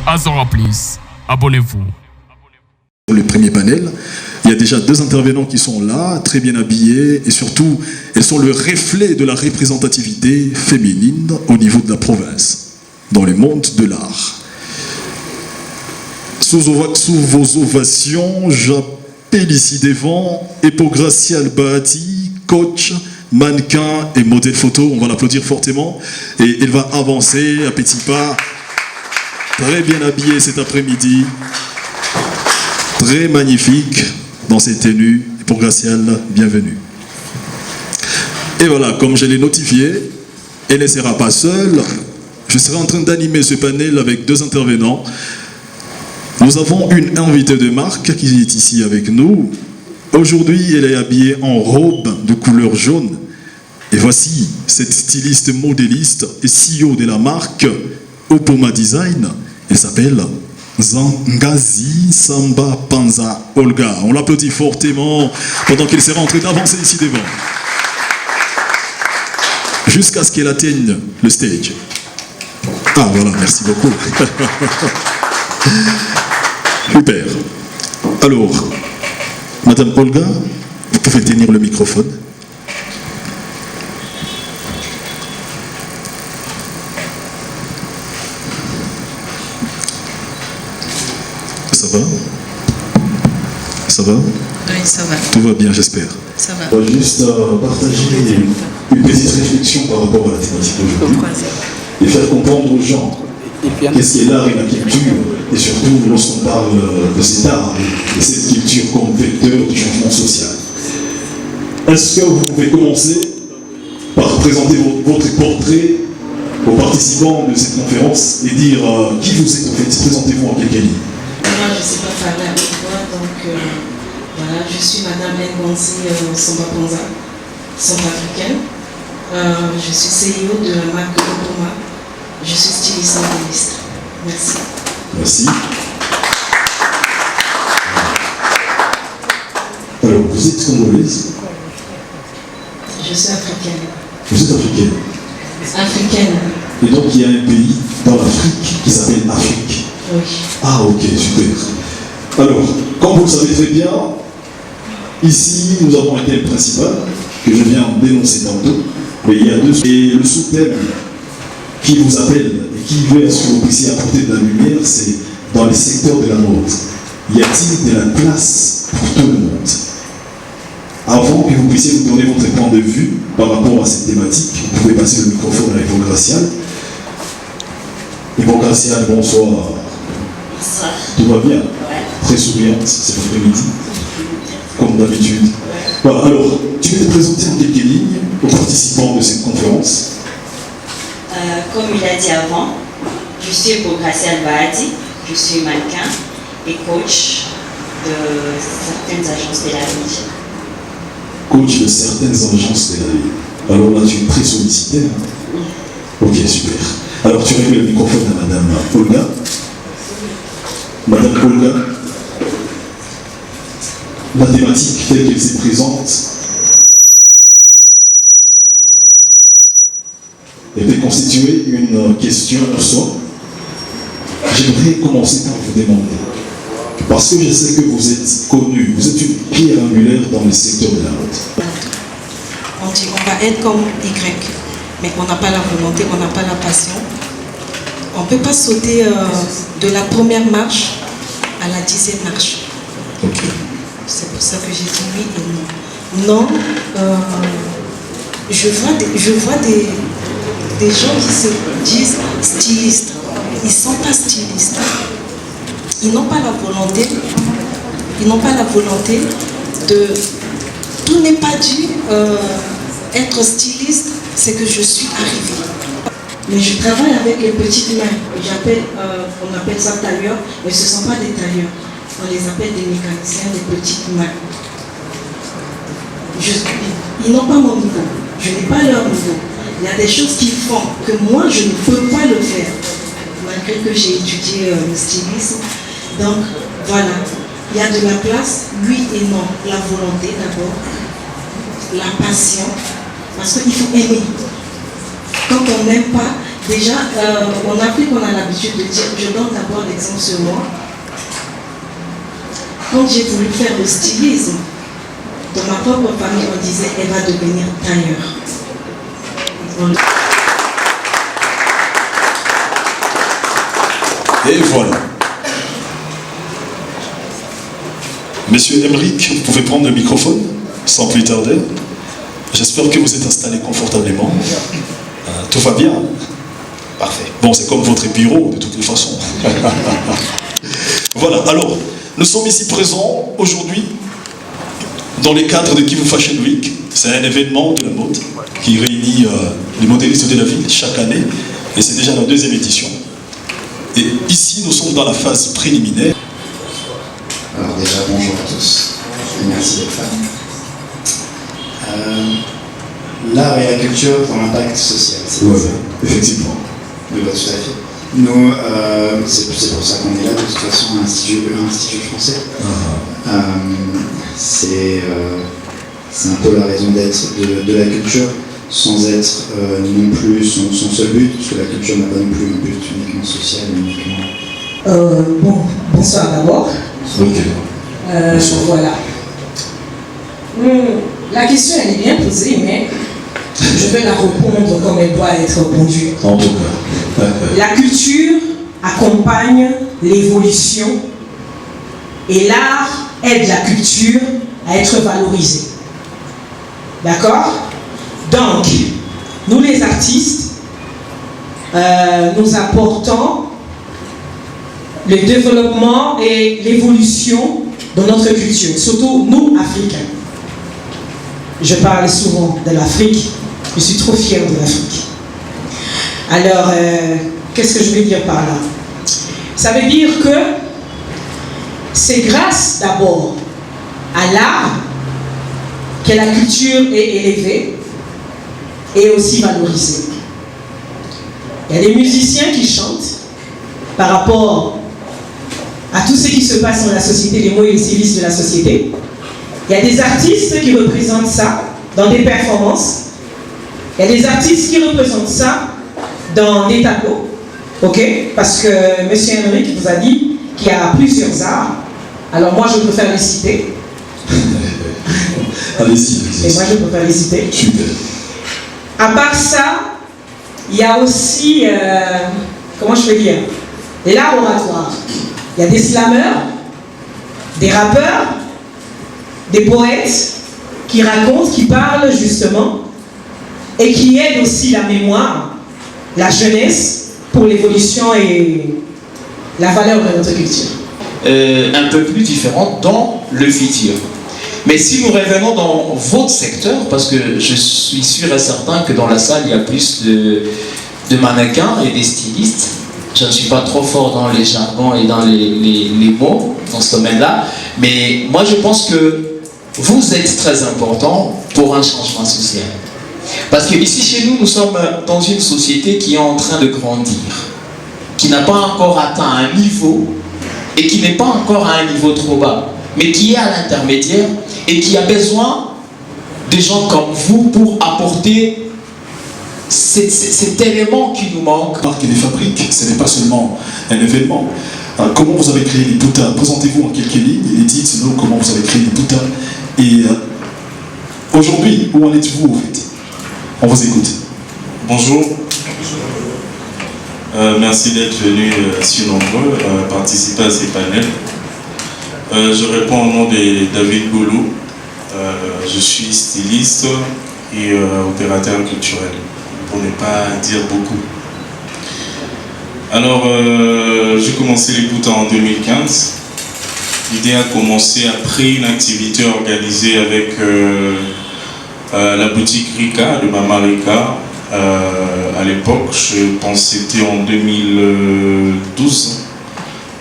Azora Plus. Abonnez-vous. Le premier panel, il y a déjà 2 intervenants qui sont là, très bien habillés, et surtout, elles sont le reflet de la représentativité féminine au niveau de la province, dans le monde de l'art. Sous vos ovations, j'appelle ici devant Epogracial Bahati, coach, mannequin et modèle photo. On va l'applaudir fortement, et elle va avancer à petits pas, très bien habillée cet après-midi. Très magnifique dans ses tenues. Epogracial, bienvenue. Et voilà, comme je l'ai notifié, elle ne sera pas seule. Je serai en train d'animer ce panel avec 2 intervenants. Nous avons une invitée de marque qui est ici avec nous. Aujourd'hui, elle est habillée en robe de couleur jaune. Et voici cette styliste modéliste et CEO de la marque Opoma Design. Elle s'appelle Zangazi Samba Panza Olga. On l'applaudit fortement pendant qu'elle sera en train d'avancer ici devant. Jusqu'à ce qu'elle atteigne le stage. Ah voilà, merci beaucoup. Super. Alors, Madame Olga, vous pouvez tenir le microphone. Ça va? Ça va? Oui, ça va. Tout va bien, j'espère. Ça va. On va juste partager une petite réflexion par rapport à la thématique d'aujourd'hui et faire comprendre aux gens qu'est-ce qu'est l'art et la culture, et surtout lorsqu'on parle de cet art et cette culture comme vecteur du changement social. Est-ce que vous pouvez commencer par présenter votre portrait aux participants de cette conférence et dire qui vous êtes en fait? Présentez-vous en quelques lignes. Moi, je ne sais pas parler avec toi, donc voilà, je suis Madame Ngozi Samba Panza, centrafricaine. Je suis CEO de la marque Opoma. Je suis styliste modéliste. Merci. Merci. Alors, vous êtes congolaise? Je suis africaine. Vous êtes africaine? Africaine. Et donc, il y a un pays dans l'Afrique qui s'appelle Afrique. Oui. Ah, ok, super. Alors, comme vous le savez très bien, ici, nous avons un thème principal que je viens dénoncer tantôt, mais il y a 2. Et le sous-thème qui vous appelle et qui veut à ce que vous puissiez apporter de la lumière, c'est dans les secteurs de la mode. Y a-t-il de la place pour tout le monde? Avant que vous puissiez vous donner votre point de vue par rapport à cette thématique, vous pouvez passer le microphone à Epogracial. Epogracial, bonsoir. Bonsoir. Tout va bien? Ouais. Très souriante cet après-midi, comme d'habitude. Voilà, alors, tu peux te présenter en quelques lignes aux participants de cette conférence. Comme il a dit avant, je suis Epogracial Bahati, je suis mannequin et coach de certaines agences de la vie. Coach de certaines agences de la vie. Alors là, tu es très sollicité. Hein? Ok, super. Alors, tu remets le microphone à Madame Olga. Madame Olga, la thématique telle qu'elle se présente était constituée une question en soi. J'aimerais commencer par vous demander, parce que je sais que vous êtes connu, vous êtes une pierre angulaire dans le secteur de la mode. On dit on va être comme Y, mais on n'a pas la volonté, on n'a pas la passion. On ne peut pas sauter de la première marche à la 10e marche. Ok. C'est pour ça que j'ai dit oui et non. Non, je vois des gens qui se disent stylistes. Ils ne sont pas stylistes. Ils n'ont pas la volonté. Ils n'ont pas la volonté de... Tout n'est pas dit. Être styliste, c'est que je suis arrivée. Mais je travaille avec les petites mains. On appelle ça tailleurs, mais ce ne sont pas des tailleurs. On les appelle des mécaniciens, des petites mains. Ils n'ont pas mon niveau. Je n'ai pas leur niveau. Il y a des choses qu'ils font que moi, je ne peux pas le faire. Malgré que j'ai étudié le stylisme. Donc, voilà. Il y a de la place, oui et non. La volonté d'abord. La passion. Parce qu'il faut aimer. Quand on n'aime pas, Déjà, en Afrique, on a l'habitude de dire, je donne d'abord l'exemple sur moi. Quand j'ai voulu faire le stylisme, dans ma propre famille, on disait, elle va devenir tailleur. Et voilà. Monsieur Emeric, vous pouvez prendre le microphone sans plus tarder. J'espère que vous êtes installé confortablement. Tout va bien? Parfait. Bon, c'est comme votre bureau, de toutes les façons. Voilà, alors, nous sommes ici présents aujourd'hui dans le cadre de Kivu Fashion Week. C'est un événement de la mode qui réunit les modélistes de la ville chaque année. Et c'est déjà la 2e édition. Et ici, nous sommes dans la phase préliminaire. Alors déjà, bonjour à tous. Et merci d'être là. L'art et la culture ont un impact social. Oui, effectivement. Oui, tout à fait. Nous, c'est pour ça qu'on est là, de toute façon, à l'Institut français. C'est un peu la raison d'être de la culture, sans être non plus son seul but, parce que la culture n'a pas non plus un but uniquement social, uniquement... Bonsoir d'abord. Ok. Voilà. La question, elle est bien posée, mais je vais la répondre comme elle doit être répondue. En tout cas. La culture accompagne l'évolution et l'art aide la culture à être valorisée. D'accord? Donc, nous les artistes, nous apportons le développement et l'évolution de notre culture, surtout nous, Africains. Je parle souvent de l'Afrique, je suis trop fière de l'Afrique. Alors, qu'est-ce que je veux dire par là? Ça veut dire que c'est grâce d'abord à l'art que la culture est élevée et aussi valorisée. Il y a des musiciens qui chantent par rapport à tout ce qui se passe dans la société, les mots et les services de la société. Il y a des artistes qui représentent ça dans des performances. Il y a des artistes qui représentent ça dans des tableaux. Ok? Parce que M. Emeric vous a dit qu'il y a plusieurs arts. Alors moi, je préfère les citer. Allez-y. Et moi, je préfère les citer. Super. À part ça, il y a aussi, comment je peux dire, l'art oratoire. Il y a des slameurs, des rappeurs, des poètes qui racontent, qui parlent justement et qui aident aussi la mémoire, la jeunesse pour l'évolution et la valeur de notre culture. Un peu plus différente dans le futur. Mais si nous revenons dans votre secteur, parce que je suis sûr et certain que dans la salle il y a plus de mannequins et des stylistes, je ne suis pas trop fort dans les jargons et dans les mots dans ce domaine-là, mais moi je pense que vous êtes très important pour un changement social. Parce que ici chez nous, nous sommes dans une société qui est en train de grandir, qui n'a pas encore atteint un niveau et qui n'est pas encore à un niveau trop bas, mais qui est à l'intermédiaire et qui a besoin de gens comme vous pour apporter cet élément qui nous manque. Marque et les fabriques, ce n'est pas seulement un événement. Comment vous avez créé les boutins? Présentez-vous en quelques lignes et dites-nous comment vous avez créé les boutins. Et aujourd'hui, où en êtes-vous au fait? On vous écoute. Bonjour. Merci d'être venu si nombreux participer à ces panels. Je réponds au nom de David Goulou. Je suis styliste et opérateur culturel, pour ne pas dire beaucoup. Alors, j'ai commencé les boutins en 2015. L'idée a commencé après une activité organisée avec la boutique Rika, de Mama Rika. À l'époque, je pense que c'était en 2012.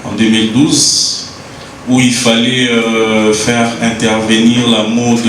En 2012, où il fallait faire intervenir la mode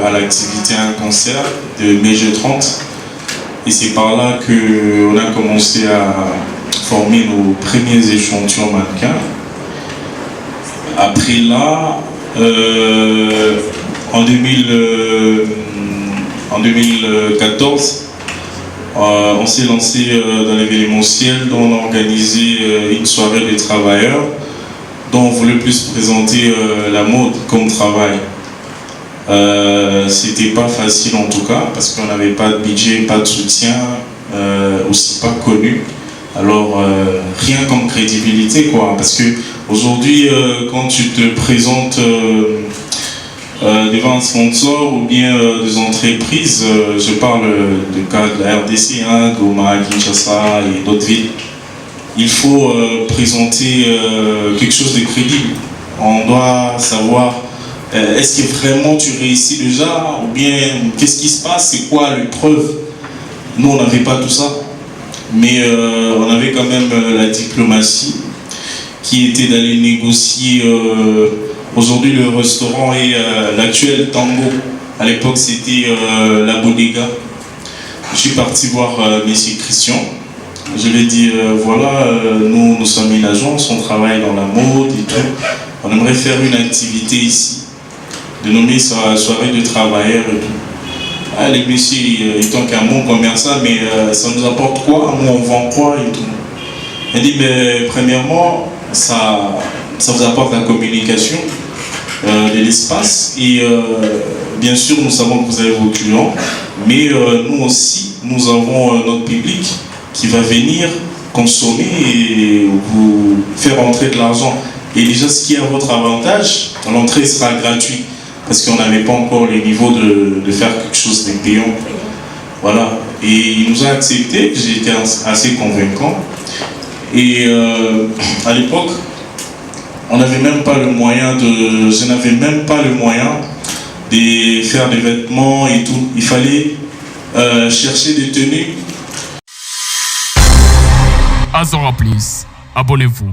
à l'activité à un concert de mai 30. Et c'est par là qu'on a commencé à former nos premiers échantillons mannequins. Après là, en 2014, On s'est lancé dans l'événementiel, dont on a organisé une soirée des travailleurs, dont on voulait plus présenter la mode comme travail. C'était pas facile en tout cas, parce qu'on n'avait pas de budget, pas de soutien, aussi pas connu. Alors rien comme crédibilité quoi, parce que aujourd'hui quand tu te présentes devant un sponsor ou bien des entreprises, je parle du cas de la RDC, hein, Goma, Kinshasa et d'autres villes, il faut présenter quelque chose de crédible. On doit savoir est-ce que vraiment tu réussis déjà, ou bien qu'est-ce qui se passe, c'est quoi l'épreuve. Nous on n'avait pas tout ça, mais on avait quand même la diplomatie qui était d'aller négocier. Aujourd'hui, le restaurant est l'actuel Tango. À l'époque, c'était la Bodega. Je suis parti voir Monsieur Christian. Je lui ai dit, voilà, nous sommes une agence, on travaille dans la mode et tout. On aimerait faire une activité ici, de nommer ça soirée de travailleurs et tout. Ah, les messieurs, ils sont qu'un bon commerçant, mais ça nous apporte quoi? Nous, on vend quoi et tout. Il dit, mais premièrement, ça vous apporte la communication, de l'espace, et bien sûr nous savons que vous avez vos clients, mais nous aussi nous avons notre public qui va venir consommer et vous faire entrer de l'argent. Et déjà ce qui est à votre avantage, l'entrée sera gratuite parce qu'on n'avait pas encore les niveaux de faire quelque chose de payant. Voilà, et il nous a accepté, j'ai été assez convaincant. Et à l'époque, je n'avais même pas le moyen de faire des vêtements et tout. Il fallait chercher des tenues. Azora Plus, abonnez-vous.